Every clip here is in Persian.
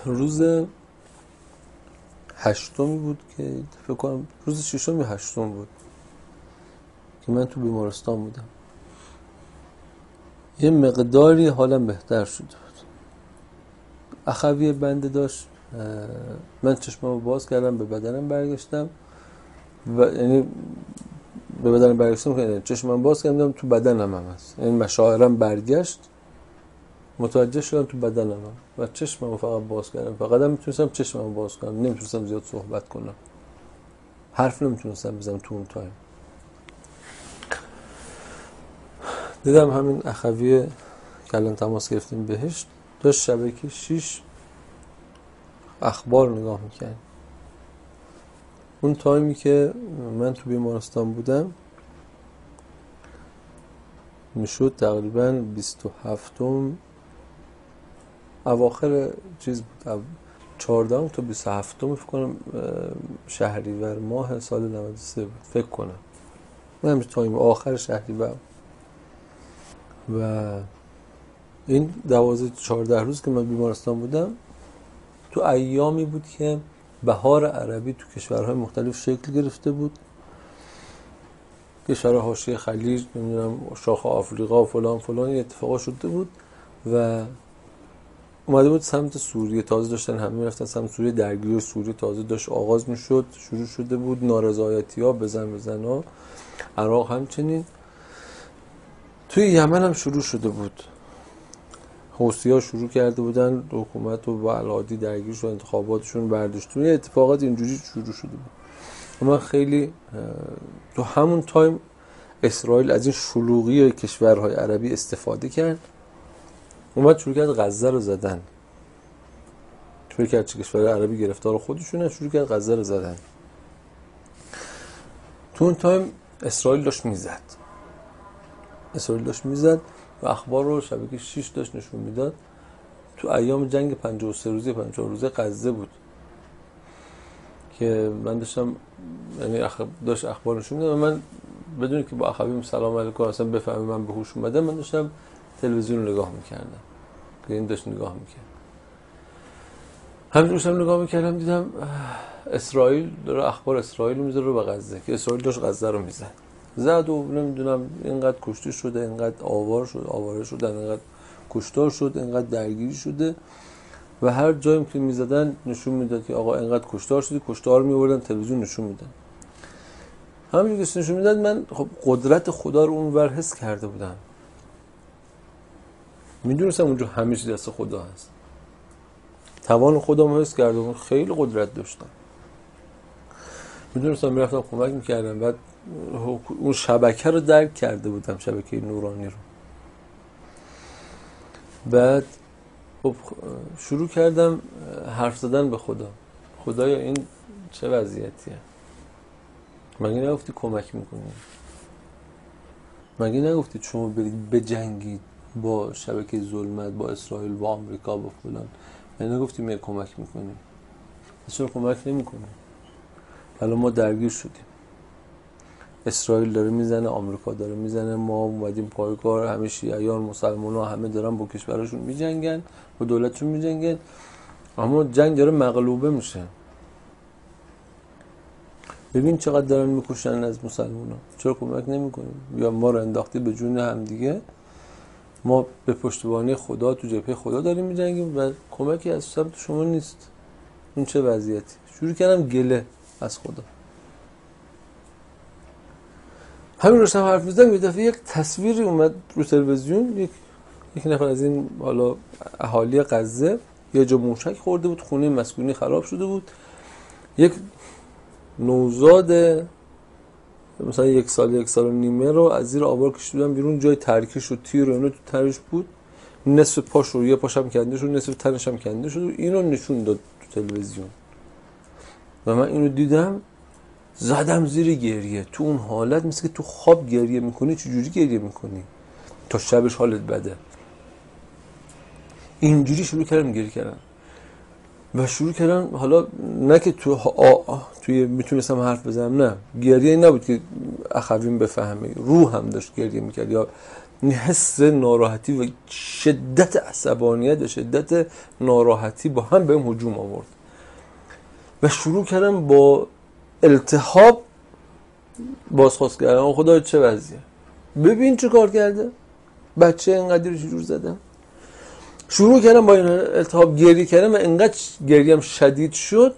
روز 8 بود که فکر کنم روز 6 یا 8 بود که من تو بیمارستان بودم. یه مقداری حالم بهتر شده بود. اخوی بنده داشت. من چشممو باز کردم، به بدنم برگشتم و یعنی به بدنم برگشتم که چشمم باز کردم تو بدنم هم هست، یعنی مشاعرم برگشت، متوجه شدم تو بدنم هم و چشممو فقط باز کردم. فقط هم میتونستم چشممو باز کنم، نمیتونستم زیاد صحبت کنم، حرف نمیتونستم بزنم تو اون تایم. دیدم همین اخوی که الان تماس گرفتیم بهش داشت شبکه 6 اخبار نگاه میکرد. اون تایمی که من تو بیمارستان بودم میشد تقریبا 27م اواخر چیز بود، 14 تا 27م فکر کنم شهریور ماه سال 93 بود فکر کنم. من همین تایم آخر شهریور و این 14 روز که من بیمارستان بودم تو ایامی بود که بهار عربی تو کشورهای مختلف شکل گرفته بود. کشورهای حاشیه خلیج، نمیدونم شاخ آفریقا و فلان یه اتفاقا شده بود و اومده بود سمت سوریه. تازه داشتن همه رفتن سمت سوریه، درگیری سوریه تازه داشت آغاز میشد، شروع شده بود نارضایتی‌ها، بزن‌ها. عراق همچنین. توی یمن هم شروع شده بود. حوثی‌ها شروع کرده بودن حکومت و با العادی درگیر شد، انتخاباتشون برداشتون، یه اتفاقات اینجوری شروع شده بود. اما خیلی تو همون تایم اسرائیل از این شلوغی کشورهای عربی استفاده کرد، اومد شروع کرد غزه رو زدن. شروع کرد چه کشور عربی گرفتار خودشونه، شروع کرد غزه رو زدن. تو اون تایم اسرائیل داشت میزد و اخبار رو شبکه 6 داشت نشون میداد. تو ایام جنگ 53 روزه 50 روزه غزه بود که من داشتم، یعنی داشت اخبار نشون میداد و من بدون که با اخویم سلام علیکم اصلا بفهمم من به هوش اومدم، من داشتم تلویزیون رو نگاه میکردم که این داشت نگاه میکرد. همین داشتم نگاه میکردم دیدم اسرائیل داره اخبار اسرائیل میذاره رو به غزه، که اسرائیل داشت غزه رو زد و نمیدونم اینقدر کشته شده، اینقدر آواره شدن، اینقدر کشتار شد، اینقدر درگیری شده و هر جایی که میزدن نشون میداد که آقا اینقدر کشتار شده، کشتار میوردن تلویزیون نشون میدن. همین که نشون میداد من خب قدرت خدا رو اونور حس کرده بودم، میدونستم اونجا همه چیز دست خدا هست، توان خودم حس کرده بودم، خیلی قدرت داشتم، میدونستم میرفتم کمک میکردم. بعد اون شبکه رو درک کرده بودم، شبکه نورانی رو. بعد خب شروع کردم حرف زدن به خدا. خدایا این چه وضعیتیه؟ مگه نگفتی کمک میکنی؟ مگه نگفتی شما برید بجنگید با شبکه ظلمت، با اسرائیل، با آمریکا، با فلان؟ مگه نگفتی میگه کمک میکنی؟ چرا کمک نمیکنی؟ حالا ما درگیر شدیم، اسرائیل داره میزنه، آمریکا داره میزنه، ما اومدیم پای کار، همه شیعیان، مسلمان‌ها همه دارن با کشورشون میجنگن، با دولتشون میجنگن، اما جنگ داره مغلوبه میشه. ببین چقدر دارن میکشن از مسلمان‌ها، چرا کمک نمیکنیم؟ یا ما رو انداختی به جون هم دیگه، ما به پشتیبانی خدا تو جبهه خدا داریم میجنگیم و کمکی از سمت شما نیست. این چه وضعیتی؟ شروع کردم گله از خدا. همین رو هم حرف می‌زدم، یه دفعه یک تصویری اومد رو تلویزیون، یک نفر از این حالا اهالی غزه یه جا موشک خورده بود، خونه مسکونی خراب شده بود، یک نوزاد مثلا 1 سال 1 سال و نیمه رو از زیر آوار کشیدن بیرون، جای ترکیش و تیر و اینو تو ترش بود، نصف پاشو، یه پاشم کنده شد، نصف تنش هم کنده شد، اینو نشون داد تو تلویزیون و من اینو دیدم زدم زیر گریه. تو اون حالت مثل که تو خواب گریه میکنی، چجوری گریه میکنی تا شبش حالت بده؟ اینجوری شروع کردم گریه کردم و شروع کردم، حالا نه که توی میتونستم حرف بزنم، نه، گریه نبود که اخویم بفهمه، روح هم داشت گریه میکرد یا این حس ناراحتی و شدت عصبانیت و شدت ناراحتی با هم بهم هجوم آورد و شروع کردم با التهاب بازخواست کردم. خدا چه وضعیه، ببین چه کار کرده بچه، اینقدر رو چجور زدم. شروع کردم با این التهاب گریه کردم و اینقدر گریم شدید شد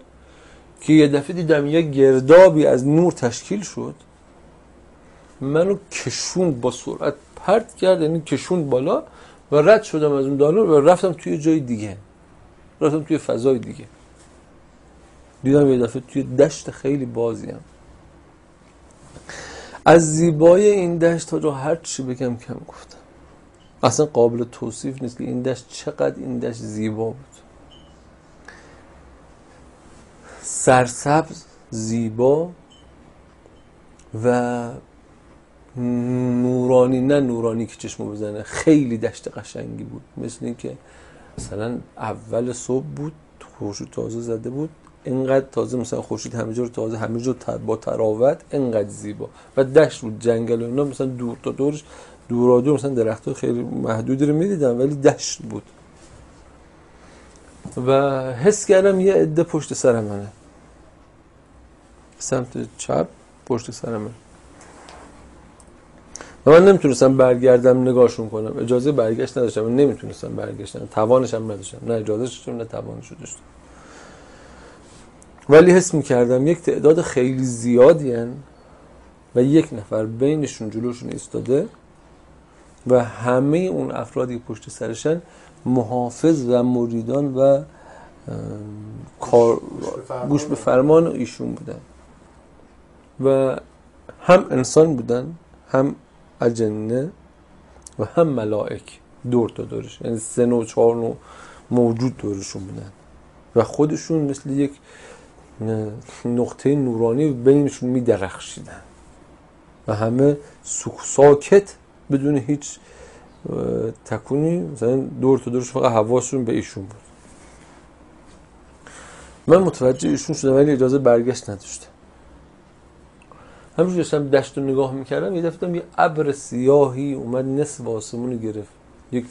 که یه دفعه دیدم یه گردابی از نور تشکیل شد، منو کشوند با سرعت پرت کرد، یعنی کشوند بالا و رد شدم از اون دانور و رفتم توی جای دیگه، رفتم توی فضای دیگه. دیدم یه دفعه توی دشت خیلی بازیم. از زیبایی این دشت تا هر چی بگم کم گفتم. اصلا قابل توصیف نیست که این دشت چقدر این دشت زیبا بود. سرسبز، زیبا و نورانی، نه نورانی که چشمو بزنه، خیلی دشت قشنگی بود. مثل این که مثلا اول صبح بود، خورشید تازه زده بود، اینقدر تازه مثلا خورشید همه جا رو تازه، همه جا با تراوت، اینقدر زیبا و دشت بود، جنگل و اینا، مثلا دور تا دورش دورادور مثلا درخت‌ها خیلی محدودی رو می‌دیدم ولی دشت بود و حس کردم یه عده پشت سر منه، سمت چپ پشت سر من و من نمیتونستم برگردم نگاهشون کنم، اجازه برگشت نداشتم، من نمیتونستم برگشتم، توانش هم نداشتم، نه اجازه داشتم نه توانش داشتم، ولی حس میکردم یک تعداد خیلی زیادی هن و یک نفر بینشون جلوشون ایستاده و همه اون افرادی پشت سرشن محافظ و مریدان و گوش به فرمان ایشون بودن و هم انسان بودن، هم اجنه و هم ملائک دور تا دورش، یعنی 3 و 4 موجود دورشون بودن و خودشون مثل یک نقطه نورانی بینشون می درخشیدن و همه ساکت بدون هیچ تکونی، مثلا دور تا دورش فقط حواسشون به ایشون بود. من متوجه ایشون شدم ولی اجازه برگشت نداشتم. همینجور داشتم دشت رو نگاه میکردم، یه دفعه دیدم یه ابر سیاهی اومد نصف آسمون رو گرفت، یه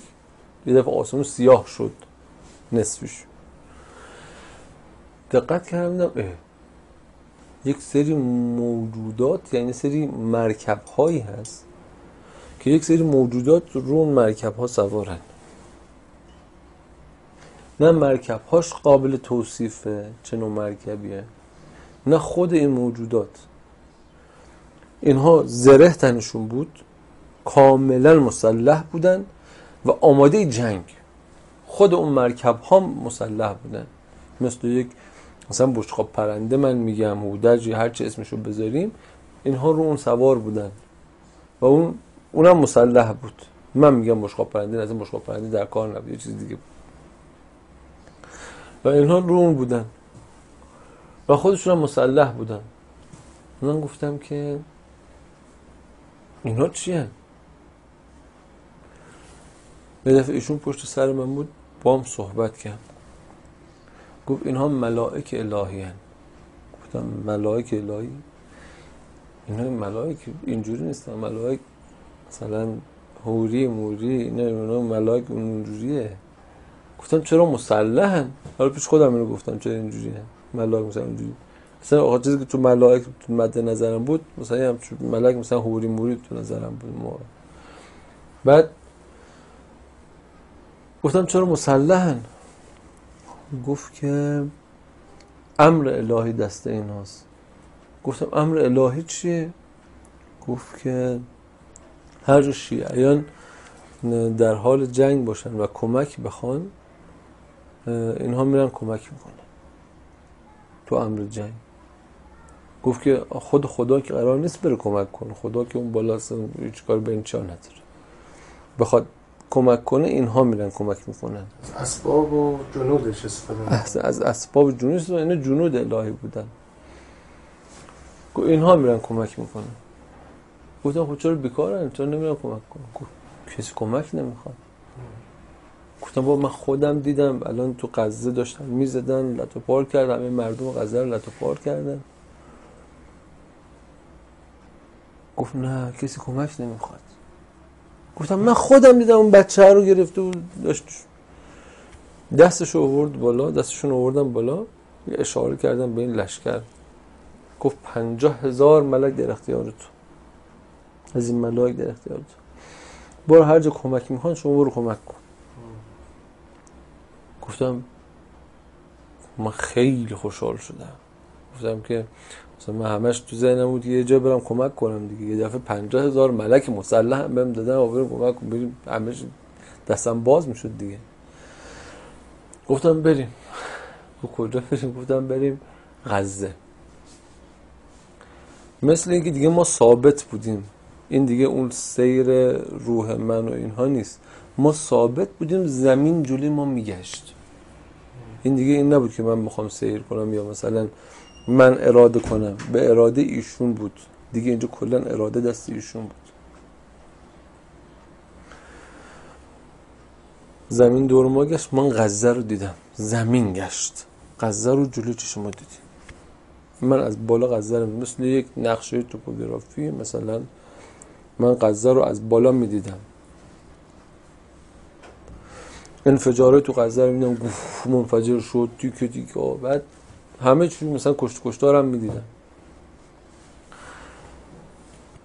دفعه آسمون سیاه شد نصفش. دقت کردم یک سری موجودات، یعنی سری مرکب هایی هست که یک سری موجودات رو اون مرکب ها سوارن، نه مرکب هاش قابل توصیفه چه نوع مرکبیه، نه خود این موجودات. اینها زره تنشون بود، کاملا مسلح بودن و آماده جنگ. خود اون مرکب ها مسلح بودن، مثل یک مثلا بشقاب پرنده، من میگم هودج، هر چه اسمشو بذاریم، اینها رو اون سوار بودن و اونم مسلح بود. من میگم بشقاب پرنده، نه بشقاب پرنده در کار نبود، یه چیز دیگه بود و اینها رو اون بودن و خودشون هم مسلح بودن. من گفتم که اینا چیه؟ یه دفعه ایشون پشت سر من بود، با هم صحبت کرد، گفت اینها ملائک الهی هن. گفتم ملائک الهی؟ اینها ملائک اینجوری نیستن، ملائک مثلا حوری موری، نه اینا ملائک اونجوریه. گفتم چرا مسلحن؟ حالا پیش خودم اینو گفتم چرا اینجوریه ملائک مثلا اینجوری. مثلا آخه چیزی که تو ملائک تو مد نظرم بود، مثلا هم ملائک مثلا حوری موری تو نظرم بود موقع. بعد گفتم چرا مسلحن؟ گفت که امر الهی دست ایناست. گفتم امر الهی چیه؟ گفت که هر جا شیعیان در حال جنگ باشن و کمک بخوان، اینها میرن کمک میکنن تو امر جنگ. گفت که خود خدا که قرار نیست بره کمک کنه، خدا که اون بالاست، هیچ کار به این چا نداره، بخواد کمک کنه اینها میرن کمک میکنن. اسباب و جنودش استفاده از اسباب جنودش، اینا جنود الهی بودن. اینها میرن کمک میکنن. گفتم خب چرا بیکارن، چرا نمیرن کمک کنن؟ گفت کسی کمک نمیخواد. گفتم با من خودم دیدم الان تو غزه داشتن میزدن، لطو پار کردن، همه مردم غزه رو لطو پار کردن. گفت نه کسی کمک نمیخواد. گفتم من خودم دیدم اون بچه رو گرفته بود داشت دستشو آورد بالا، دستشون آوردم بالا، اشاره کردم به این لشکر، گفت 50,000 ملک در اختیار تو، از این ملائک در اختیار تو، برو هر جا کمک میخوان شما برو کمک کن. گفتم من خیلی خوشحال شدم، گفتم که مثلا من همش تو ذهنم بود یه جا برم کمک کنم دیگه، یه دفعه 50,000 ملک مسلح هم بهم دادن و بریم کمک کنم، بریم همش دستم باز میشد دیگه. گفتم بریم. کجا بریم؟ گفتم بریم غزه. مثل اینکه دیگه ما ثابت بودیم، این دیگه اون سیر روح من و اینها نیست، ما ثابت بودیم، زمین جلوی ما میگشت. این دیگه این نبود که من میخوام سیر کنم یا مثلا من اراده کنم، به اراده ایشون بود دیگه، اینجا کلا اراده دست ایشون بود. زمین دور ما گشت، من غزه رو دیدم، زمین گشت، غزه رو جلوی چشم ما دیدیم. من از بالا غزه رو مثل یک نقشه توپوگرافی مثلا من غزه رو از بالا میدیدم، انفجاره تو غزه رو میدیدم، منفجر شد تیکه تیکه، بعد همه چیز مثلا کشتارم میدیدم.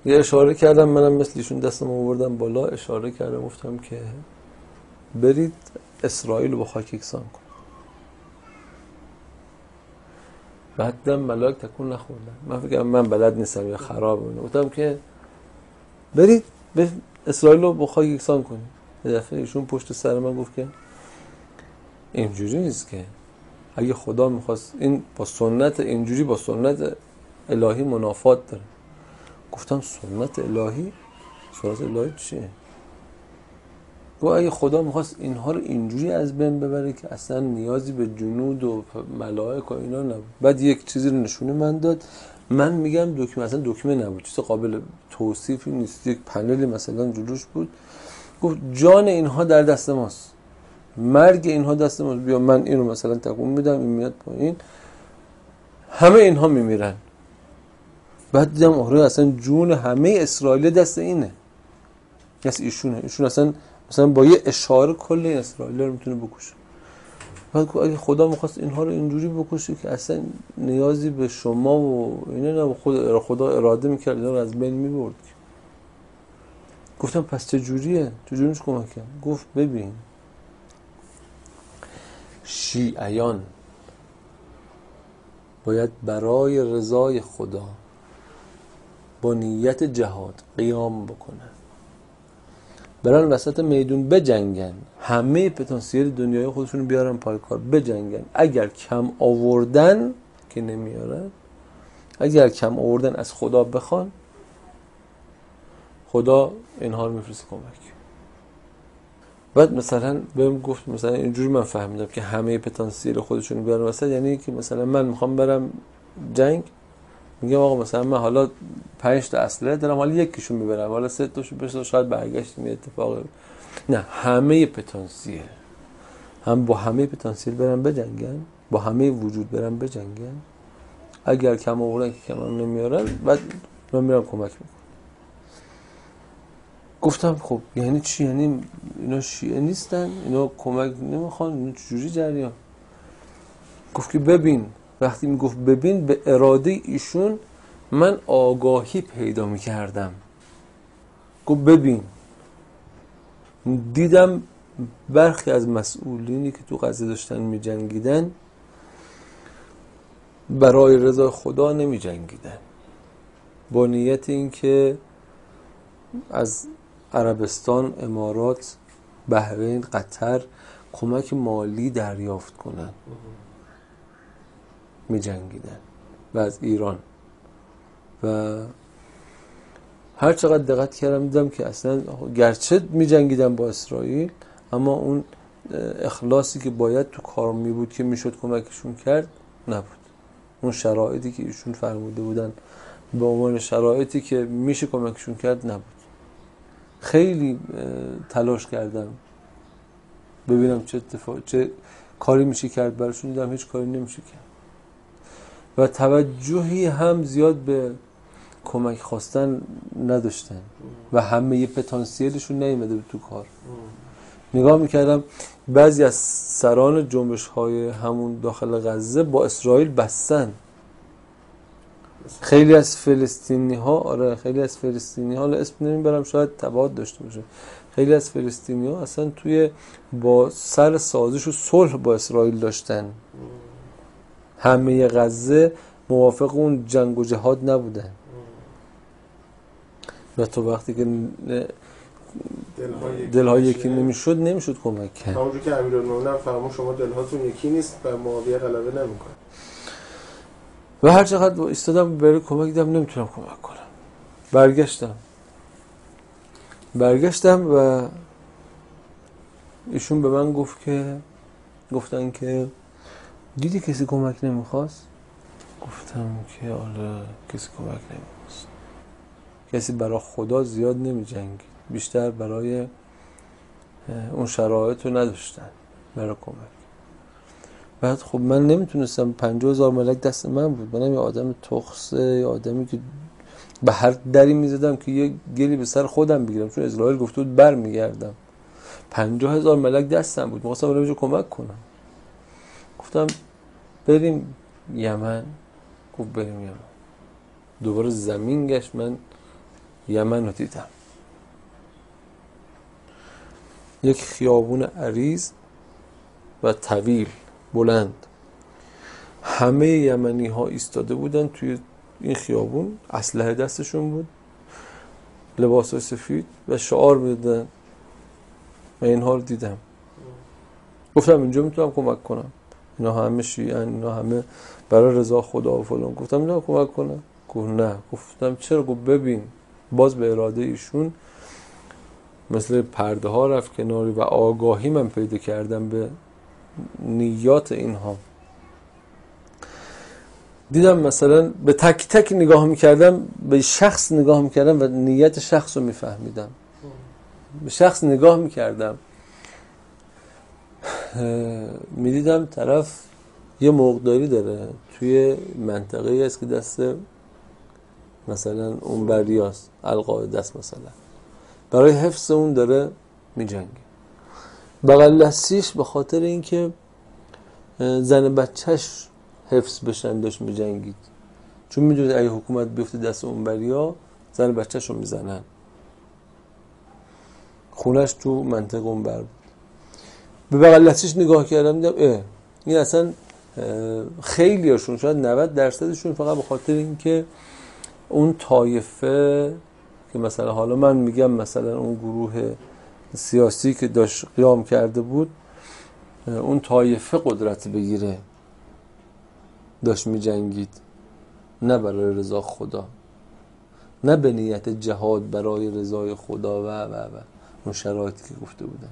یه اشاره کردم، منم مثل ایشون دستم آوردم بالا، اشاره کردم گفتم که برید اسرائیل رو با خاک یکسان کن. بعد دیدم ملائک تکون نخوردن، من فکرم من بلد نیستم یا خرابه، گفتم که برید به اسرائیل رو با خاک یکسان کنید. یه دفعه ایشون پشت سر من گفت که اینجوری نیست، که اگه خدا میخواست این با سنت اینجوری با سنت الهی منافات داره. گفتم سنت الهی؟ سنت الهی چیه؟ گفت اگه خدا میخواست اینها رو اینجوری از بین ببره که اصلا نیازی به جنود و ملائک و اینا نبود. بعد یک چیزی رو نشونه من داد، من میگم دکمه، اصلا دکمه نبود، چیز قابل توصیفی نیست، یک پنلی مثلا جلوش بود، گفت جان اینها در دست ماست، مرگ اینها دست ماست، بیا من اینو مثلا تکون میدم، این میاد پایین، همه اینها میمیرن. بعد دیدم آره اصلا جون همه اسرائیل دست اینه، دست ایشونه، ایشون اصلا مثلا با یه اشاره کل اسرائیل رو میتونه بکشه. بعد اگه خدا میخواست اینها رو اینجوری بکشه که اصلا نیازی به شما و اینا نه، خدا اراده میکرد اینا رو از بین میبرد. گفتم پس چجوریه؟ چجوریش کمک کنم؟ گفت ببین شیعیان باید برای رضای خدا با نیت جهاد قیام بکنن، برن وسط میدون بجنگن، همه پتانسیل دنیای خودشون بیارن پای کار بجنگن، اگر کم آوردن که نمیارن، اگر کم آوردن از خدا بخوان، خدا اینها رو میفرسته کمک. بعد مثلا بهم گفت مثلا اینجوری من فهمیدم که همه پتانسیل خودشون بیارن وسط، یعنی که مثلا من میخوام برم جنگ، میگم آقا مثلا من حالا 5 تا اسلحه دارم، حالا یکیشو میبرم، حالا 3 تاشو بشه، شاید برگشت می اتفاق، نه همه پتانسیل، هم با همه پتانسیل برن بجنگن، با همه وجود برن بجنگن، اگر کم آوردن که کم هم نمیارن، بعد من میرم کمک میکنم. گفتم خب یعنی چی؟ یعنی اینا شیعه نیستن؟ اینا کمک نمیخوان؟ اینا چجوری جریان؟ گفت که ببین، وقتی میگفت ببین به اراده ایشون من آگاهی پیدا میکردم. گفت ببین دیدم برخی از مسئولینی که تو غزه داشتن میجنگیدن برای رضا خدا نمیجنگیدن، با نیت این که از عربستان، امارات، بحرین، قطر کمک مالی دریافت کنن میجنگیدن، و از ایران. و هر چقدر دقت کردم دیدم که اصلا گرچه میجنگیدن با اسرائیل، اما اون اخلاصی که باید تو کار می بود که میشد کمکشون کرد نبود. اون شرایطی که ایشون فرموده بودن به عنوان شرایطی که میشه کمکشون کرد نبود. خیلی تلاش کردم ببینم چه کاری میشه کرد براشون، دیدم هیچ کاری نمیشه کرد. و توجهی هم زیاد به کمک خواستن نداشتن و همه یه پتانسیلشون نیومده بود تو کار. نگاه میکردم بعضی از سران جنبش های همون داخل غزه با اسرائیل بستن. خیلی از فلسطینی ها خیلی از فلسطینی ها اسم نمیبرم شاید تبعات داشته باشه، خیلی از فلسطینی ها اصلا توی با سر سازش و صلح با اسرائیل داشتن. همه غزه موافق اون جنگ و جهاد نبودن و تو وقتی که دلهای یکی نمیشد کمک کرد. همونجور که امیرالمومنین فرمود شما دلهاتون یکی نیست و معاویه غلبه نمیکنه. و هر چقدر ایستادم برای کمک دیدم نمیتونم کمک کنم. برگشتم و ایشون به من گفتن که دیدی کسی کمک نمیخواست؟ گفتم که آره کسی کمک نمیخواست. کسی برای خدا زیاد نمیجنگید، بیشتر برای اون شرایط رو نداشتن برای کمک. بعد خب من نمیتونستم، 50,000 ملک دست من بود، منم یه آدم تخصه، یه آدمی که به هر دری میزدم که یه گلی به سر خودم بگیرم، چون اسرائیل گفته بود بر میگردم. 50,000 ملک دستم بود، میخواستم برم کمک کنم. گفتم بریم یمن. گفت بریم یمن. دوباره زمین گشت، من یمن رو دیدم. یک خیابون عریض و طویل بلند، همه یمنی ها ایستاده بودن توی این خیابون، اسلحه دستشون بود، لباسای سفید و شعار میدادن. من اینها رو دیدم. گفتم اینجا میتونم کمک کنم، اینا همه شیعن، اینا همه برای رضا خدا و فلان. گفتم اینا کمک کنم؟ گفت نه. گفتم چرا؟ گفت ببین باز به اراده ایشون مثل پرده ها رفت کناری و آگاهی من پیدا کردم به نیات اینها. دیدم مثلا به تک تک نگاه میکردم، به شخص نگاه میکردم و نیت شخص رو میفهمیدم. به شخص نگاه میکردم، میدیدم طرف یه مرغداری داره توی منطقه‌ای است که دست مثلا اون بریاست، القاعده است مثلا، برای حفظ اون داره میجنگه. بغل دستیش به خاطر اینکه زن بچهش حفظ بشن داشت میجنگید، چون میدونید اگه حکومت بیفته دست اون بریا زن بچهش رو میزنن. خونش تو منطقه اون بر بود. به بغل دستیش نگاه کردم دیدم این اصلا خیلی هاشون، شاید 90% فقط به خاطر اینکه اون طایفه که مثلا حالا من میگم مثلا اون گروه سیاسی که داشت قیام کرده بود، اون طایفه قدرت بگیره داشت میجنگید، نه برای رضا خدا، نه به نیت جهاد برای رضای خدا و اون شرایطی که گفته بودم.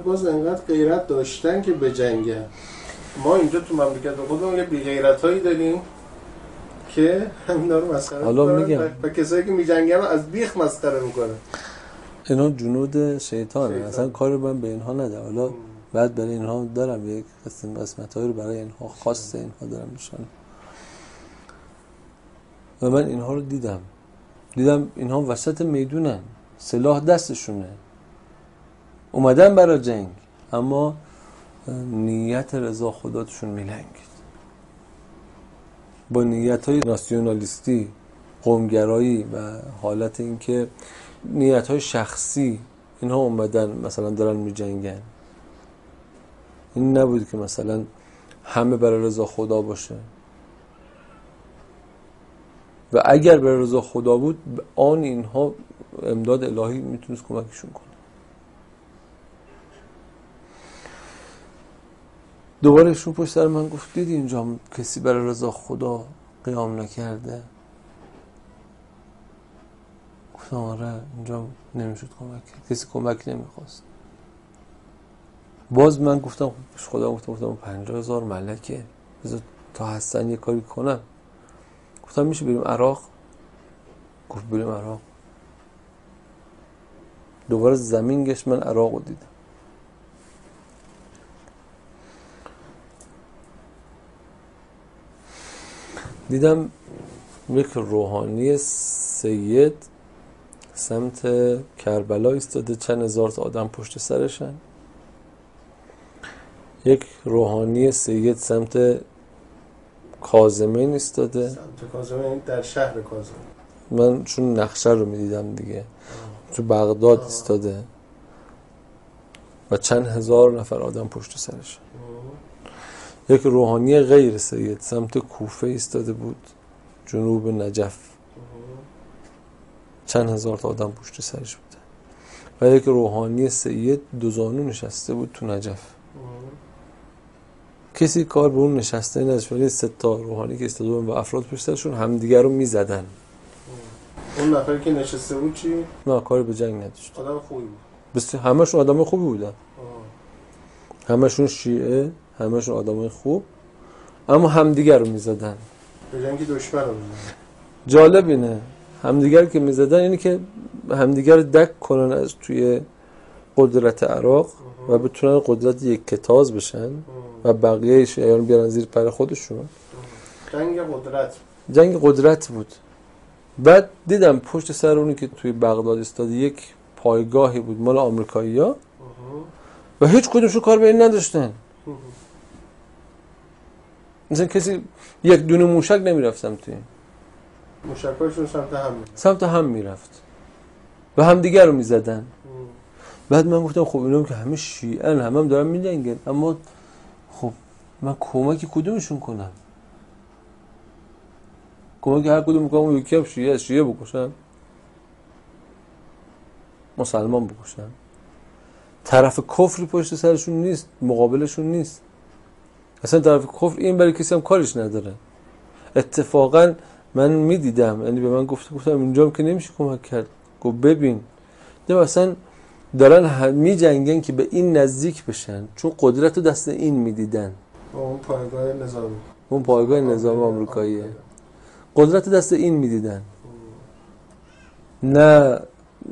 باز انقدر غیرت داشتن که بجنگن. ما اینجا تو مملکت خودمون یه بی غیرتایی داریم که همینا رو مسخره میکنن و کسایی که میجنگن از بیخ مسخره میکنن. اینا جنود شیطانه، اصلا کار من به اینها نده. حالا بعد برای اینها دارم یک قسمتایی رو برای اینها خاص اینها دارم نشان. و من اینها رو دیدم اینها وسط میدونن، سلاح دستشونه، اومدن برای جنگ، اما نیت رضا خدا توشون میلنگید. با نیت‌های ناسیونالیستی، قومگرایی و حالت اینکه نیت‌های شخصی اینها اومدن مثلا دارن میجنگن. این نبود که مثلا همه برای رضا خدا باشه. و اگر برای رضا خدا بود آن اینها امداد الهی میتونست کمکشون کنه. دوباره ایشون پشت سر من گفت دیدی اینجا کسی برای رضا خدا قیام نکرده؟ گفتم آره اینجا نمیشد کمک کرد، کسی کمک نمیخواست. باز من گفتم خدا گفتم 50,000 ملکه، بذار تا هستن یه کاری کنم. گفتم میشه بریم عراق؟ گفت بریم عراق. دوباره زمین گشت، من عراق رو دیدم یک روحانی سید سمت کربلا ایستاده، چند هزار تا آدم پشت سرشن. یک روحانی سید سمت کاظمین ایستاده. سمت کاظمین در شهر کاظم. من چون نقشه رو میدیدم دیگه تو بغداد ایستاده و چند هزار نفر آدم پشت سرش. یک روحانی غیر سید سمت کوفه ایستاده بود، جنوب نجف، چند هزار تا آدم پشت سرش بودن. و یک روحانی سید دو زانو نشسته بود تو نجف. کسی کار به اون نشسته نداشت، ولی سه تا روحانی که ایستاده بودن و افراد پشت سرشون همدیگر رو میزدن. اون نفری که نشسته بود چی؟ نه، کاری به جنگ نداشت. آدم خوبی بود. بس همشون آدم خوبی بودن. همشون شیعه، همشون آدم خوب، اما همدیگر رو میزدن. به جنگ دشمن رو میزدن. جالب اینه همدیگر که میزدن اینی که همدیگر دک کنن از توی قدرت عراق و بتونن قدرت یک کتاز بشن و بقیه شیعیان بیارن زیر پر خودشون. جنگ قدرت بود. بعد دیدم پشت سر اونی که توی بغداد استاد یک پایگاهی بود مال آمریکایی‌ها و هیچ کدومشون کار به این نداشتن. مثلا کسی یک دونه موشک نمیرفت سمت این. موشکاشون سمت هم میرفت و هم دیگر رو میزدن. بعد من گفتم خب اینا که همه شیعن، هم دارن میجنگن، اما خب من کمک کدومشون کنم؟ کمک هر کدوم میکنم اون یکی هم شیعه بکشن، مسلمان بکشن. طرف کفری پشت سرشون نیست، مقابلشون نیست. اصلا طرف کفر این برای کسی هم کارش نداره. اتفاقا من میدیدم، یعنی به من گفتم اینجا هم که نمیشه کمک کرد. گفت ببین نه اصلا دارن میجنگن که به این نزدیک بشن، چون قدرت رو دست این میدیدن. اون پایگاه نظامی آمریکاییه. قدرت دست این میدیدن، نه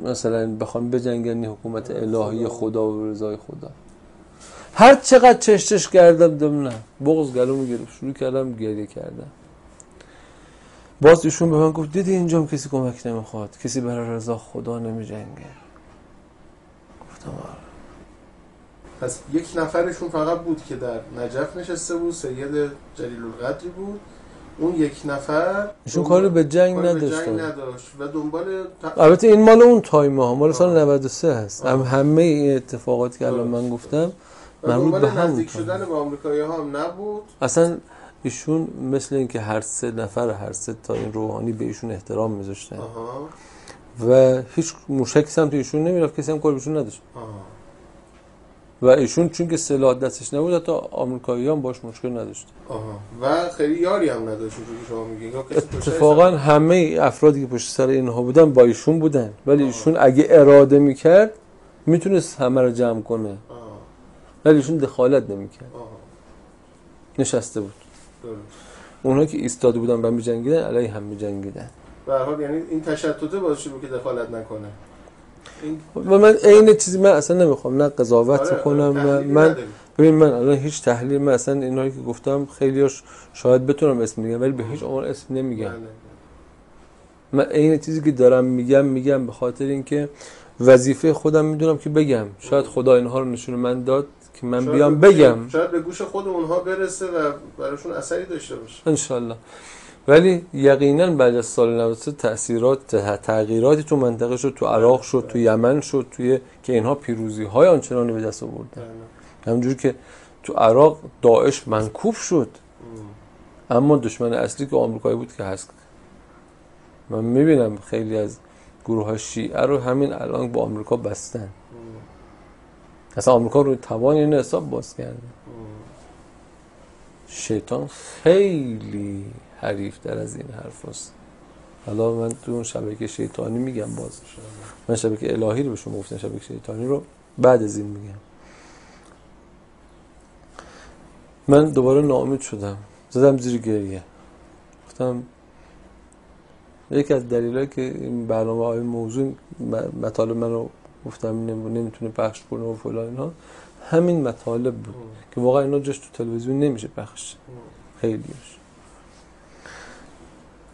مثلا بخوام بجنگن حکومت الهی خدا و رضای خدا. هر چقدر چشتش کردم نه بغض گلومو گرفت، شروع کردم گریه کردم. باز ایشون به من گفت دیدی اینجا هم کسی کمک نمیخواد، کسی برای رضا خدا نمیجنگه. گفتم آره. پس یک نفرشون فقط بود که در نجف نشسته بود، سید جلیل القدری بود. اون یک نفر ایشون کاری به جنگ نداشت و دنبال البته این مال اون تایم ها، مال سال 93 هست. همه این اتفاقاتی که الان من گفتم مربوط به هم نزدیک شدن به آمریکایی‌ها هم نبود. اصلا ایشون مثل این که هر سه تا این روحانی به ایشون احترام میذاشتن و هیچ موشکی سمت ایشون نمیرفت، کسی هم کار بهشون نداشت. و ایشون چون که سلاح دستش نبود حتی آمریکایی‌ها هم باش مشکل نداشت. و خیلی یاری هم نداشت اونجوری شما میگین. اتفاقا همه افرادی که پشت سر اینها بودن با ایشون بودن، ولی ایشون اگه اراده میکرد میتونست همه رو جمع کنه. ولی ایشون دخالت نمیکرد. نشسته بود. اونها که ایستاده بودن و میجنگیدن علیه هم میجنگیدن. به هر حال یعنی این تشتته باعث شد که دخالت نکنه. و من این چیزی من اصلا نمیخوام نه قضاوت کنم. من ببین من الان هیچ تحلیل، من اصلا اینایی که گفتم خیلیاش شاید بتونم اسم بگم ولی به هیچ عنوان اسم نمیگم. من این چیزی که دارم میگم به خاطر اینکه وظیفه خودم میدونم که بگم. شاید خدا اینها رو نشون من داد که من بیام بگم، شاید به گوش خود اونها برسه و براشون اثری داشته باشه انشالله. ولی یقینا بعد از سال 93 تغییراتی تو منطقه شد، تو عراق شد، تو یمن شد، توی که اینها پیروزی های آنچنانی به دست آوردن. همونجوری که تو عراق داعش منکوف شد، اما دشمن اصلی که آمریکایی بود که هست. من میبینم خیلی از گروه های شیعه رو همین الان با آمریکا بستن. اصلا آمریکا روی توان این حساب باز کرده. شیطان خیلی حریف در از این حرف هست. حالا من تو اون شبکه شیطانی میگم، باز من شبکه الهی رو به شما گفتم، شبکه شیطانی رو بعد از این میگم. من دوباره ناامید شدم، زدم زیر گریه. گفتم یکی از دلایلی که این برنامه های موضوع مطالب من رو گفتم نمیتونه پخش کنه و فلان اینا، همین مطالب بود که واقعا اینا جاش تو تلویزیون نمیشه پخش. خیلیش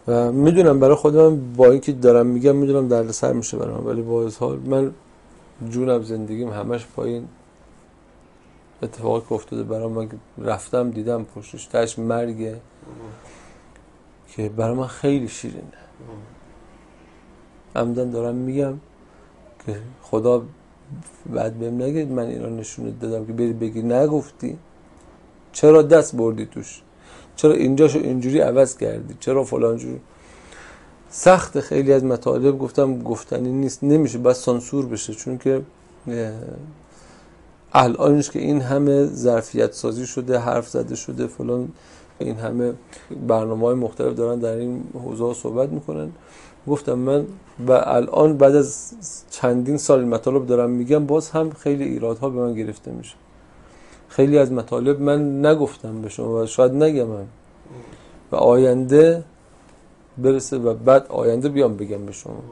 و میدونم برای خودم با اینکه دارم میگم میدونم دردسر میشه برام، ولی با حال من جونم زندگیم همش پایین اتفاقی که افتاده برام، من رفتم دیدم پشتش تاش مرگه که برای من خیلی شیرینه. عمدن دارم میگم که خدا بعد بهم نگید من اینا نشونت دادم که بری بگی نگفتی، چرا دست بردی توش، چرا اینجاشو اینجوری عوض کردی، چرا فلان جوری. سخت خیلی از مطالب گفتم گفتنی نیست، نمیشه، بس سانسور بشه، چون که الانش که این همه ظرفیت سازی شده، حرف زده شده فلان، این همه برنامه‌های مختلف دارن در این حوزه صحبت میکنن. گفتم من و الان بعد از چندین سال مطالب دارم میگم باز هم خیلی ایرادها به من گرفته میشه. خیلی از مطالب من نگفتم به شما و شاید نگم من و آینده برسه و بعد آینده بیام بگم به شما.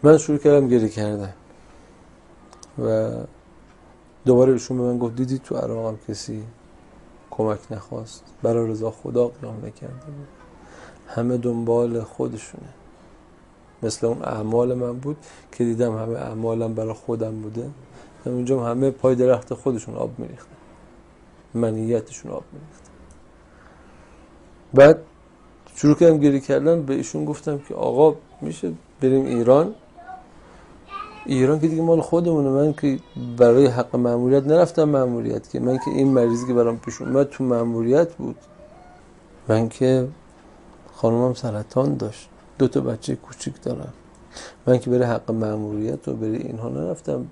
من شروع کردم گریه کردن و دوباره ایشون به من گفت دیدی تو عراق هم کسی کمک نخواست، برای رضا خدا قیام نکرده بود، همه دنبال خودشونه. مثل اون اعمال من بود که دیدم همه اعمالم برای خودم بوده، اونجا همه پای درخت خودشون آب میریختن، منیتشون آب میریختن. بعد شروع کردم گریه کردن، به ایشون گفتم که آقا میشه بریم ایران؟ ایران که دیگه مال خودمونه، من که برای حق مأموریت نرفتم مأموریت، که من که این مریضی که برام پیش اومد تو مأموریت بود، من که خانومم سرطان داشت، 2 بچه کوچیک دارم، من که برای حق مأموریت و برای اینها نرفتم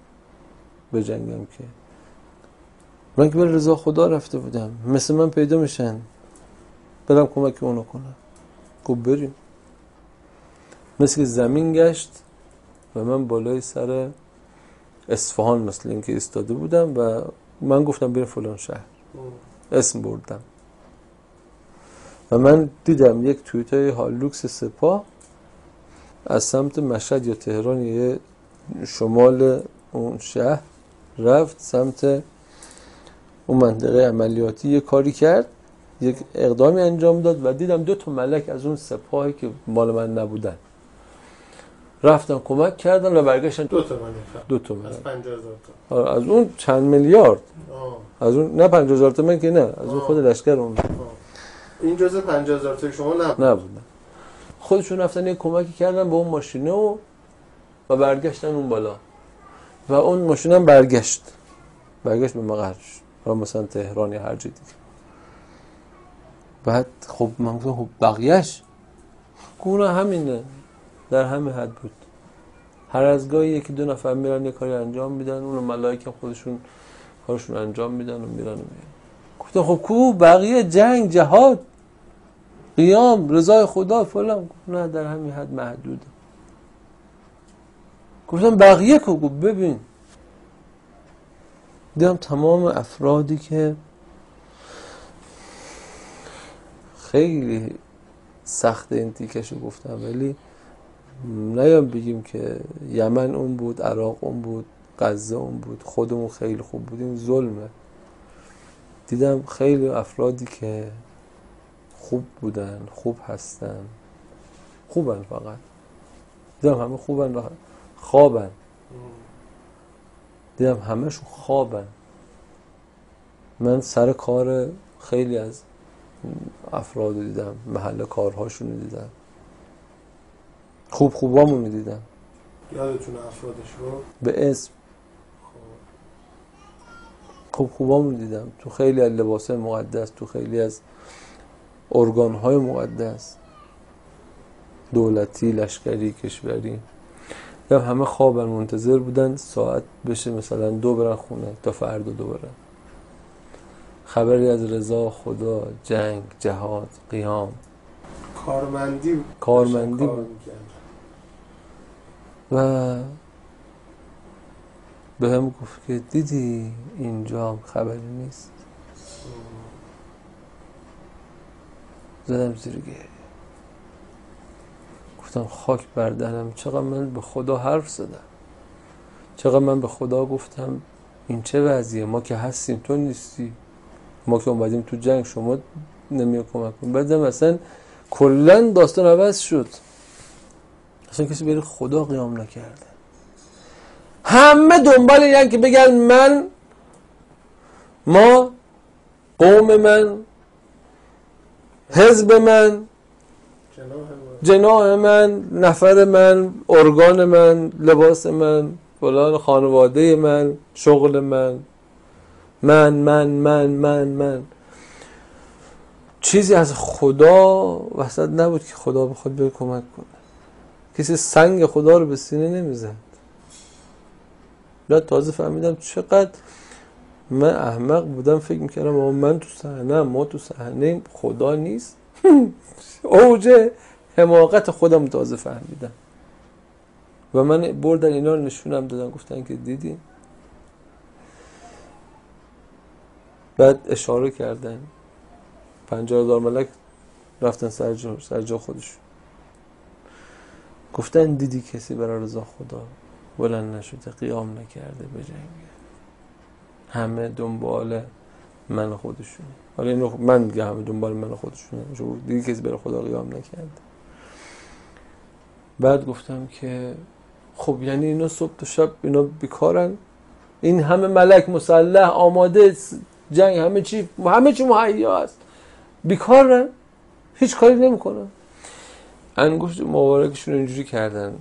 به جنگم، که من که برای رضا خدا رفته بودم. مثل من پیدا میشن برم کمک اونو کنم، گفت بریم. مثل که زمین گشت و من بالای سر اصفهان مثل این که ایستاده بودم و من گفتم بریم فلان شهر، اسم بردم و من دیدم یک تویوتای هالوکس سپاه از سمت مشهد یا تهران یا شمال اون شهر رفت سمت اون منطقه عملیاتی، یک کاری کرد، یک اقدامی انجام داد و دیدم 2 ملک از اون سپاهی که مال من نبودن رفتن کمک کردن و برگشتن. 2 ملک از 50,000 تا، از اون چند میلیارد، از اون نه 50,000 تومان که نه، از اون خود لشکر اون. این جزء 50,000 تا شما نبودن. خودشون رفتن یک کمکی کردن به اون ماشینه و برگشتن اون بالا و اون ماشین هم برگشت به مقرش، مثلا تهران یا هر جای دیگه. بعد خب من گفتم خب بقیه‌اش گونه همینه، در همین حد بود. هر از گاهی 1-2 نفر میرن یه کاری انجام میدن، اون ملائکه خودشون کارشون انجام میدن و میرن. گفتم خب کو بقیه؟ جنگ، جهاد، قیام، رضای خدا فلان. گفت نه در همین حد محدوده. گفتم بقیه کو؟ گفت ببین دیدم تمام افرادی که خیلی سخت این تیکشو گفتم، ولی نیام بگیم که یمن اون بود، عراق اون بود، غزه اون بود، خودمون خیلی خوب بودیم، ظلمه. دیدم خیلی افرادی که خوب بودن، خوب هستن، خوبن، فقط دیدم همه خوبن و خوابن، دیدم همه‌شون خوابن. من سر کار خیلی از افراد دیدم، محل کارهاشون دیدم، خوبامون دیدم. یادتونه افرادش رو؟ به اسم خوبامون دیدم تو خیلی از لباسهای مقدس، تو خیلی از ارگانهای مقدس، دولتی، لشکری، کشوری. دیدم همه خوابن، منتظر بودن ساعت بشه مثلا 2 برن خونه تا فردا 2 برن. خبری از رضا خدا، جنگ، جهاد، قیام، کارمندی بود. و به هم گفت که دیدی اینجا هم خبری نیست. زدم زیر گریه، گفتم خاک بر دهنم، چقدر من به خدا حرف زدم، چقدر من به خدا گفتم این چه وضعیه، ما که هستیم تو نیستی، ما که اومدیم تو جنگ شما نمیای کمک کنی. بعدم اصلا کلا داستان عوض شد. اصلا کسی برای خدا قیام نکرده. همه دنبال اینن که بگن ما قوم من، حزب من، جناح من، نفر من، ارگان من، لباس من، فلان، خانواده من، شغل من چیزی از خدا وسط نبود که خدا بخواد بیاد کمک کنه. کسی سنگ خدا رو به سینه نمیزد. بعد تازه فهمیدم چقدر من احمق بودم، فکر میکردم من تو صحنه، ما تو صحنه، خدا نیست. اوج حماقت خودم تازه فهمیدم و من بردن اینا رو نشونم دادن، گفتن که دیدی. بعد اشاره کردن 50,000 ملک رفتن سر جا خودشون، گفتن دیدی کسی برای رضا خدا بلند نشده، قیام نکرده به جنگ، همه دنبال من خودشونه. حالا اینو من میگم همه دنبال من خودشونه، دیدی کسی برای خدا قیام نکرده. بعد گفتم که خب یعنی اینا صبح تا شب اینا بیکارن، این همه ملک مسلح آماده جنگ، همه چی مهیا است، بیکارن، هیچ کاری نمیکنن. انگشت مبارکشون اینجوری کردن،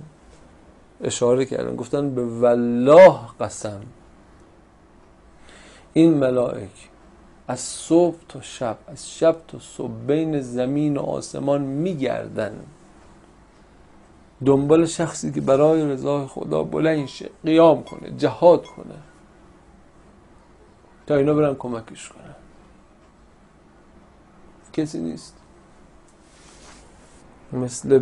اشاره کردن، گفتن به والله قسم این ملائک از صبح تا شب، از شب تا صبح بین زمین و آسمان میگردن دنبال شخصی که برای رضای خدا بلند شه، قیام کنه، جهاد کنه تا اینا برن کمکش کنن. کسی نیست مثل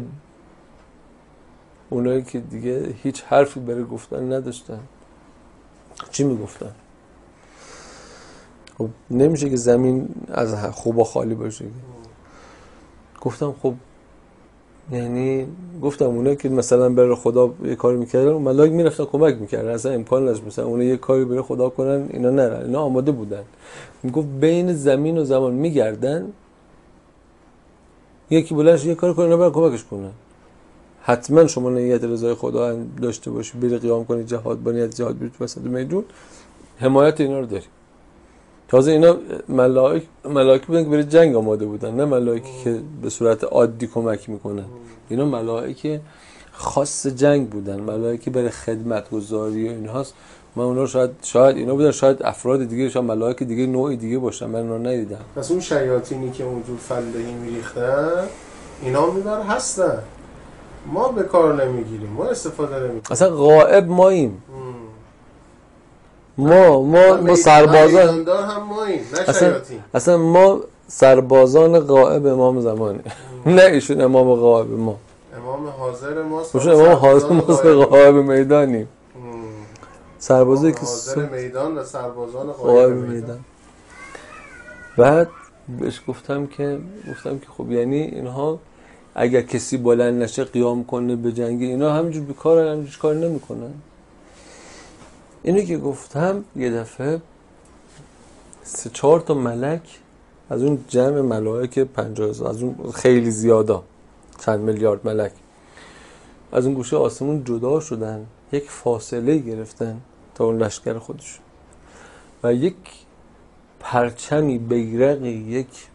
اونایی که دیگه هیچ حرفی برای گفتن نداشتن. چی میگفتن؟ خب نمیشه که زمین از خوبا خالی باشه. گفتم خب یعنی گفتم اونایی که مثلا برای خدا یه کاری میکردن، ملائک میرفتن کمک میکردن، اصلا امکان نداشت مثلا اونا یه کاری برای خدا کنن اینا نرن، اینا آماده بودن. میگفت بین زمین و زمان میگردن، یکی بلنش یه کاری کنه اینا برن کمکش کنن. حتما شما نیت رضای خدا داشته باشی، بری قیام کنی، جهاد با نیت جهاد بری تو وسط میدون، حمایت اینا رو داری. تازه اینا ملائک بودن که برای جنگ آماده بودن، نه ملائکی که به صورت عادی کمک میکنن. اینا ملائک خاص جنگ بودن، ملائکی برای خدمت گذاری و اینهاست. من اونا شاید اینا بودن، شاید افراد دیگه، شاید ملائک دیگه نوعی دیگه باشن، من اونا ندیدم. پس اون شیاطینی که اونجور فلهی میریختن اینا میبر هستن، ما به کار نمیگیریم، ما استفاده نمیکنیم. اصلا غائب ماییم. ما سربازان هم ماییم، نه شیاطین. اصلا ما سربازان غائب امام زمانه. نه ایشون امام غائب ما، امام حاضر ماست، امام حاضر ماست، غائب میدانیم. سربازایی که حاضر میدان و سربازان غائب میدان. بعد بهش گفتم که خب یعنی اینها اگر کسی بلند نشه قیام کنه به جنگ، اینا همینجور بیکارن، همینجور کار نمیکنن. اینو که گفتم یه دفعه 3-4 تا ملک از اون جمع ملائک 50,000، از اون خیلی زیادا، چند میلیارد ملک، از اون گوشه آسمون جدا شدن، یک فاصله گرفتن تا اون لشکر خودشون و یک پرچمی، بیرقی، یک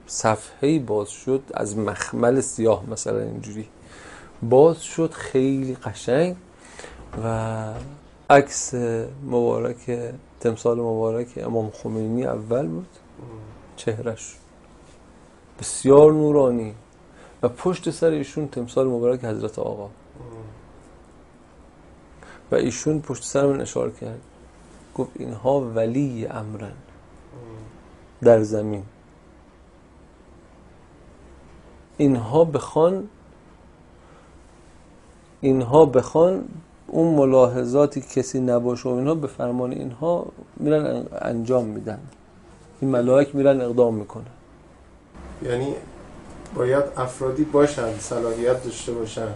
صفحه‌ای باز شد از مخمل سیاه، مثلا اینجوری باز شد، خیلی قشنگ، و عکس مبارک، تمثال مبارک امام خمینی اول بود، چهرش بسیار نورانی، و پشت سر ایشون تمثال مبارک حضرت آقا، و ایشون پشت سر من اشاره کرد، گفت اینها ولی امرن در زمین، اینها بخوان اون ملاحظاتی کسی نباشه و اینها به فرمان اینها میرن انجام میدن، این ملائک میرن اقدام میکنن. یعنی باید افرادی باشن، صلاحیت داشته باشن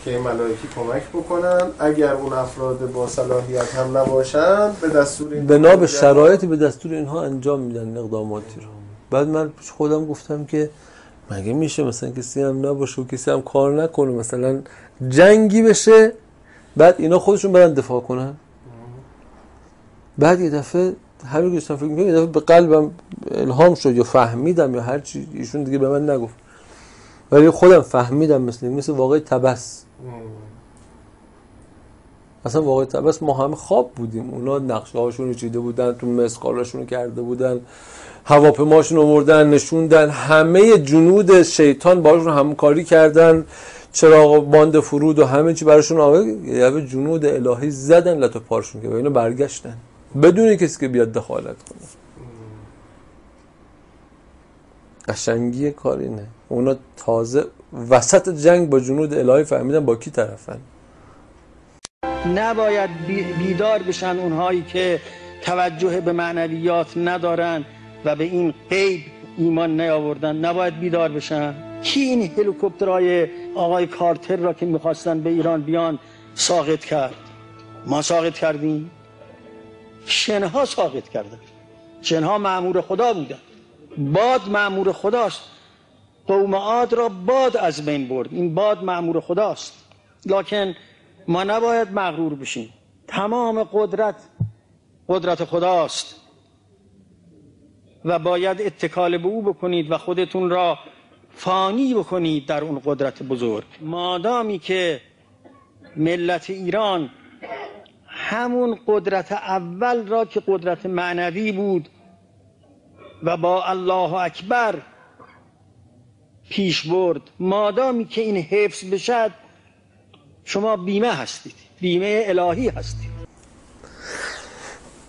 که این ملائکی کمک بکنن. اگر اون افراد با صلاحیت هم نباشن، به دستور این بنا به شرایطی به دستور اینها انجام میدن اقداماتی رو. بعد من خودم گفتم که مگه میشه مثلا کسی هم نباشه و کسی هم کار نکنه مثلا جنگی بشه بعد اینا خودشون برن دفاع کنن؟ بعد یه دفعه همین که فکر می‌کنم یه دفعه به قلبم الهام شد یا فهمیدم یا هر چی، ایشون دیگه به من نگفت ولی خودم فهمیدم مثل واقعی طبس. اصلا واقعی طبس ما همه خواب بودیم، اونا نقشه هاشون رو چیده بودن، تو مسقالاشون رو کرده بودن، هواپیماشون رو آوردن نشوندن، همه جنود شیطان باشون همکاری کردن، چراغ باند فرود و همه چی براشون آورد، یه جنود الهی زدن لتو پارشون که و اینا برگشتن بدون کسی که بیاد دخالت کنه. قشنگی کار اینه اونا تازه وسط جنگ با جنود الهی فهمیدن با کی طرفن. نباید بیدار بشن اونهایی که توجه به معنویات ندارن و به این غیب ایمان نیاوردن، نباید بیدار بشن. کی این هلیکوپترهای آقای کارتر را که میخواستن به ایران بیان ساقط کرد؟ ما ساقط کردیم؟ شنها ساقط کردن. شنها مأمور خدا بودن، باد مأمور خداست. قوم عاد را باد از بین برد، این باد مأمور خداست. لکن ما نباید مغرور بشیم. تمام قدرت خداست و باید اتکال به او بکنید و خودتون را فانی بکنید در اون قدرت بزرگ. مادامی که ملت ایران همون قدرت اول را که قدرت معنوی بود و با الله اکبر پیش برد، مادامی که این حفظ بشد، شما بیمه هستید، بیمه الهی هستید.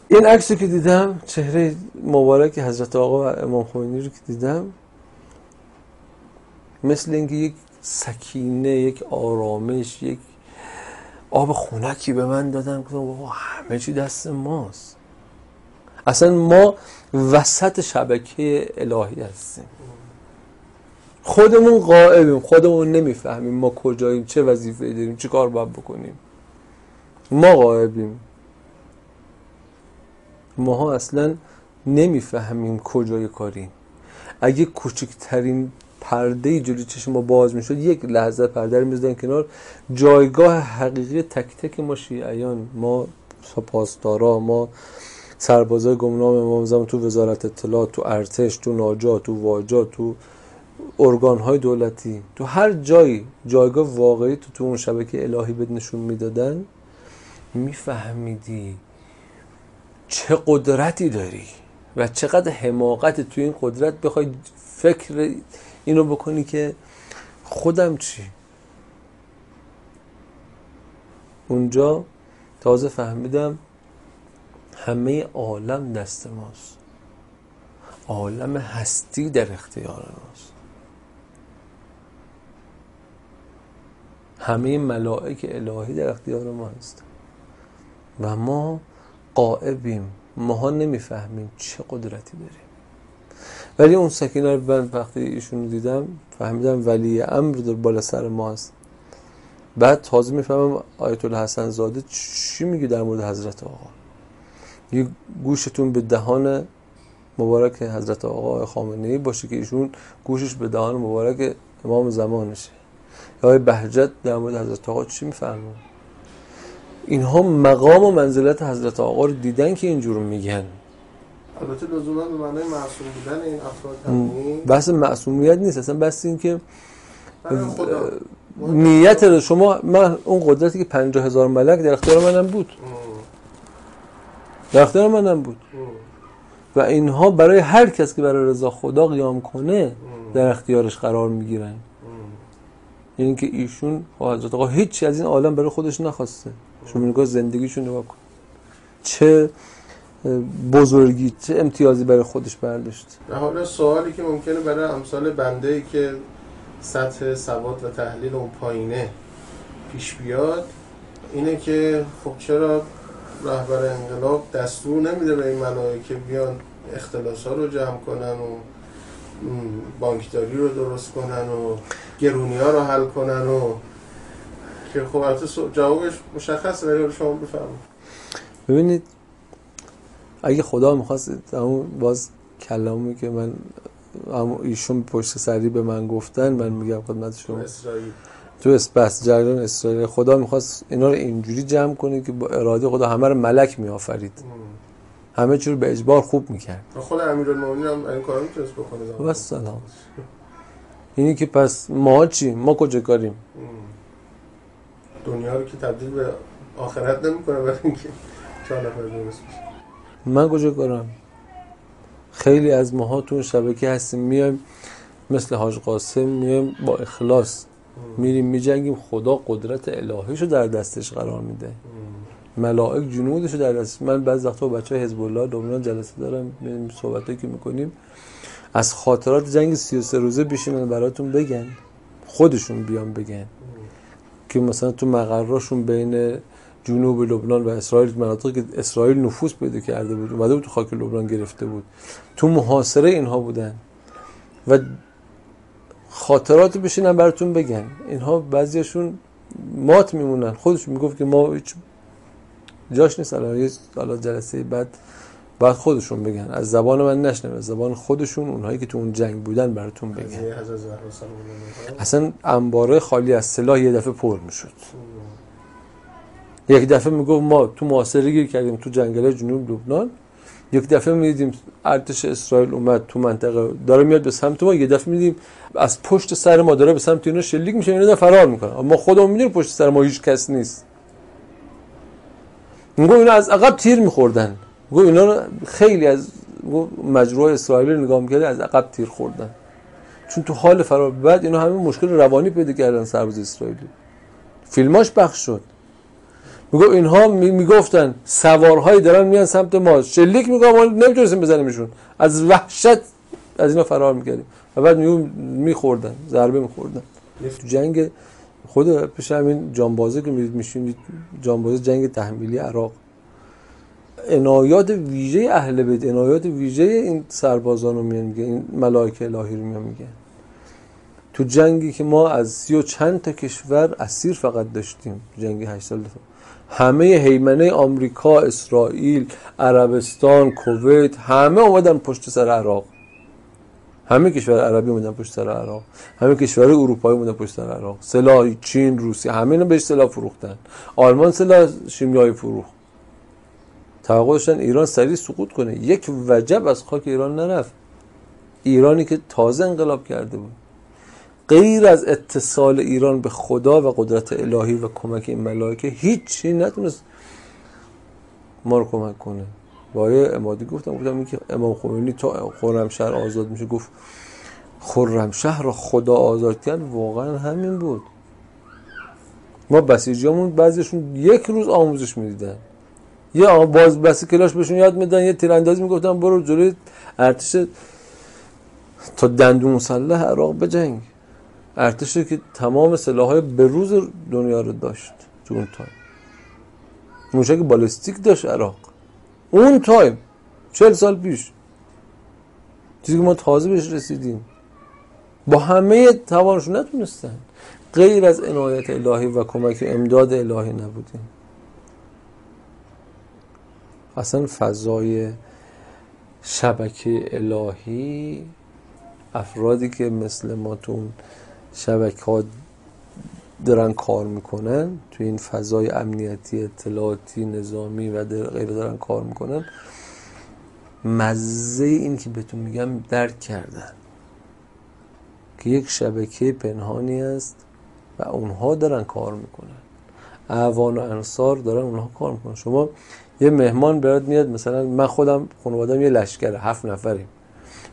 این عکسی که دیدم، چهره مبارک حضرت آقا و امام خمینی رو که دیدم، مثل اینکه یک سکینه، یک آرامش، یک آب خنکی به من دادن که همه چی دست ماست. اصلا ما وسط شبکه الهی هستیم، خودمون غائبیم، خودمون نمیفهمیم ما کجاییم، چه وظیفه‌ای داریم، چه کار باید بکنیم. ما غائبیم، ماها اصلا نمیفهمیم کجای کاریم. اگه کوچکترین پرده جلوی چشم ما باز میشد، یک لحظه پرده رو می‌ذارن کنار، جایگاه حقیقی تک تک ما شیعیان، ما سپاسدارا، ما سربازای گمنام امام زمان تو وزارت اطلاعات، تو ارتش، تو ناجا، تو واجا، تو ارگان‌های دولتی، تو هر جایی جایگاه واقعی تو اون شبکه الهی بهت نشون میدادن، میفهمیدی چه قدرتی داری و چقدر حماقت تو این قدرت بخوای فکر اینو بکنی که خودم چی. اونجا تازه فهمیدم همه عالم دست ماست، عالم هستی در اختیار ماست، همه ملائک الهی در اختیار ما هست و ما غائبیم، ماها نمیفهمیم چه قدرتی داریم. ولی اون سکینه رو من وقتی ایشون دیدم فهمیدم ولی امر در بالا سر ما هست. بعد تازه میفهمم آیت الله حسن زاده چی میگه در مورد حضرت آقا. یه گوشتون به دهان مبارک حضرت آقا خامنه‌ای باشه که ایشون گوشش به دهان مبارک امام زمانشه. یا بهجت در مورد حضرت آقا چی میفهمه؟ اینها مقام و منزلت حضرت آقا رو دیدن که اینجور میگن. البته لزوما به معنای معصوم بودن این افراد همین بحث معصومیت نیست، اصلا بحث این که نیت رو شما، من اون قدرتی که 50,000 ملک در اختیار منم بود، در اختیار منم بود و اینها برای هر کس که برای رضا خدا قیام کنه در اختیارش قرار میگیرن. یعنی که ایشون با حضرت آقا هیچی از این عالم برای خودش نخواسته. شما نگاه زندگیشون نگاه کن، چه بزرگی، چه امتیازی برای خودش برداشت. و حالا سوالی که ممکنه برای امثال بنده‌ای که سطح سواد و تحلیل اون پایینه پیش بیاد اینه که خب چرا رهبر انقلاب دستور نمیده به این ملائکه بیان اختلاس‌ها رو جمع کنن و بانکداری رو درست کنن و گرونی‌ها رو حل کنن و که خب البته جوابش مشخصه، ولی شما بفرمایید. ببینید اگه خدا می‌خواست، همون باز کلامی که من ایشون پشت سری به من گفتن، من میگم خدمت شما تو بس جریان اسرائیل خدا میخواست اینا رو اینجوری جمع کنه که با اراده خدا همه رو ملک میآفرید، همه چی رو به اجبار خوب میکرد. خود امیرالمومنین هم این کارو میتونست بکنه. و سلام. اینی که پس ما چی؟ ما کجا کاریم؟ دنیا رو که تبدیل به آخرت نمیکنه برای اینکه 4 نفر درست بشه. من کجا کارم؟ خیلی از ماها تو شبکه هستیم، میایم مثل حاج قاسم، میایم با اخلاص میریم میجنگیم، خدا قدرت الهیشو در دستش قرار میده، ملائک جنودشو در دستش. من بعضی وقتا با بچهای حزب الله لبنان جلسه دارم، میریم صحبتایی که میکنیم از خاطرات جنگ 33 روزه بشینن براتون بگن، خودشون بیان بگن که مثلا تو مقراشون بین جنوب لبنان و اسرائیل، مناطقی که اسرائیل نفوذ پیدا کرده بود، اومده بود تو خاک لبنان گرفته بود، تو محاصره اینها بودن و خاطرات بشینن براتون بگن. اینها بعضیاشون مات میمونن، خودشون میگفت که ما هیچ جاش نیست الان جلسه بعد خودشون بگن، از زبان من نشنوه، از زبان خودشون، اونهایی که تو اون جنگ بودن براتون بگن. اصلا انباره خالی از سلاح یه دفعه پر میشد. یک دفعه میگفت ما تو محاصره گیر کردیم تو جنگل جنوب لبنان، یک دفعه میدیدیم ارتش اسرائیل اومد تو منطقه داره میاد به سمت ما، یک دفعه میدیدیم از پشت سر ما داره به سمت اینا شلیک میشه، اینا فرار میکنن، اما خودمون میدونیم پشت سر ما هیچ کس نیست. میگه اینا از عقب تیر میخوردن، میگه اینا رو خیلی از مجروح اسرائیل نگاه میکرد از عقب تیر خوردن، چون تو حال فرار. بعد اینا همه مشکل روانی پیدا کردن سرباز اسرائیلی، فیلماش پخش شد. میگه اینها میگفتن سوارهایی دارن میان سمت ما، شلیک میگه ما نمیتونستیم بزنیمشون، از وحشت از اینا فرار میکردیم و بعد میخوردن، ضربه میخوردن. تو جنگ خود پیش همین جانبازه که میشین، جانبازه جنگ تحمیلی عراق، عنایات ویژه اهل بیت، عنایات ویژه این سربازان رو میگه، این ملائکه الهی رو میگه. تو جنگی که ما از 30 و چند تا کشور اسیر فقط داشتیم، جنگ 8 سال همه هیمنه آمریکا، اسرائیل، عربستان، کویت، همه اومدن پشت سر عراق، همه کشور عربی اومدن پشت سر عراق، همه کشور اروپایی اومدن پشت سر عراق، سلاح چین، روسیه، همه اینا بهش سلاح فروختن، آلمان سلاح شیمیایی فروخت. توقع داشتن ایران سریع سقوط کنه، یک وجب از خاک ایران نرفت. ایرانی که تازه انقلاب کرده بود، غیر از اتصال ایران به خدا و قدرت الهی و کمک این ملائکه هیچی نتونست ما رو کمک کنه. با یه امادی گفتم این که امام خمینی تا خرمشهر آزاد میشه گفت خرمشهر رو خدا آزاد کرد، واقعا همین بود. ما بسیجیامون بعضیشون یک روز آموزش میدیدن، یه باز بسی کلاش بهشون یاد میدن، یه تیراندازی میگفتن برو جلوی ارتش تا دندون مسلح عراق بجنگ، ارتشی که تمام سلاح‌های بروز دنیا رو داشت تو اون تایم، موشک بالستیک داشت عراق اون تایم 40 سال پیش، چیزی که ما تازه بهش رسیدیم. با همه توانشون نتونستن، غیر از عنایت الهی و کمک امداد الهی نبودیم. اصلا فضای شبکه الهی، افرادی که مثل ما تو اون شبکه ها دارن کار میکنن، تو این فضای امنیتی، اطلاعاتی، نظامی و غیره دارن کار میکنن، مزه این که بهتون میگم درک کردن که یک شبکه پنهانی است و اونها دارن کار میکنن، اعوان و انصار دارن اونها کار میکنن. شما یه مهمان برات میاد، مثلا من خودم خانواده‌ام یه لشکره 7 نفریم،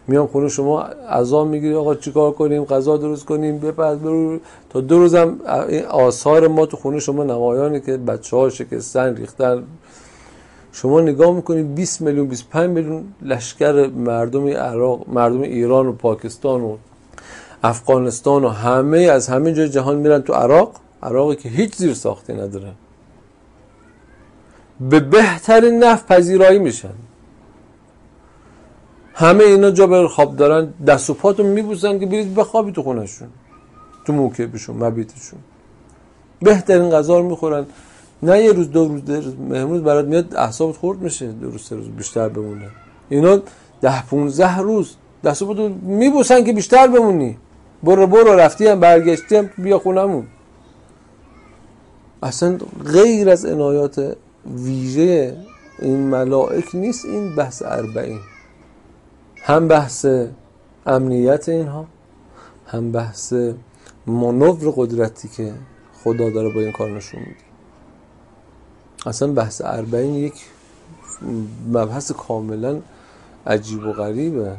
میام خونه شما اذان میگیری آقا چیکار کنیم، غذا درست کنیم، بپز برو، تا 2 روزم آثار ما تو خونه شما نمایانه که بچه‌ها شکستن ریختن. شما نگاه میکنید 20 میلیون 25 میلیون لشکر مردم عراق، مردم ایران و پاکستان و افغانستان و همه از همه جای جهان میرن تو عراقی که هیچ زیر ساختی نداره، به بهترین نفع پذیرایی میشن. همه اینا جا بر خواب دارن، دست و پاتون میبوسن که برید بخوابید تو خونهشون، تو موکبشون، مبیتشون، بهترین غذا رو میخورن. نه یه روز 2 روز مهمون برات میاد اعصابت خورد میشه، 2 روز 3 روز بیشتر بمونه. اینا 10-15 روز دستو بودو میبوسن که بیشتر بمونی، برو رفتی هم برگشتی هم بیا خونمون. اصلا غیر از عنایات ویژه این ملائک نیست این بحث 40. هم بحث امنیت اینها، هم بحث مانور قدرتی که خدا داره با این کار نشون میده. اصلا بحث 40 یک مبحث کاملا عجیب و غریبه.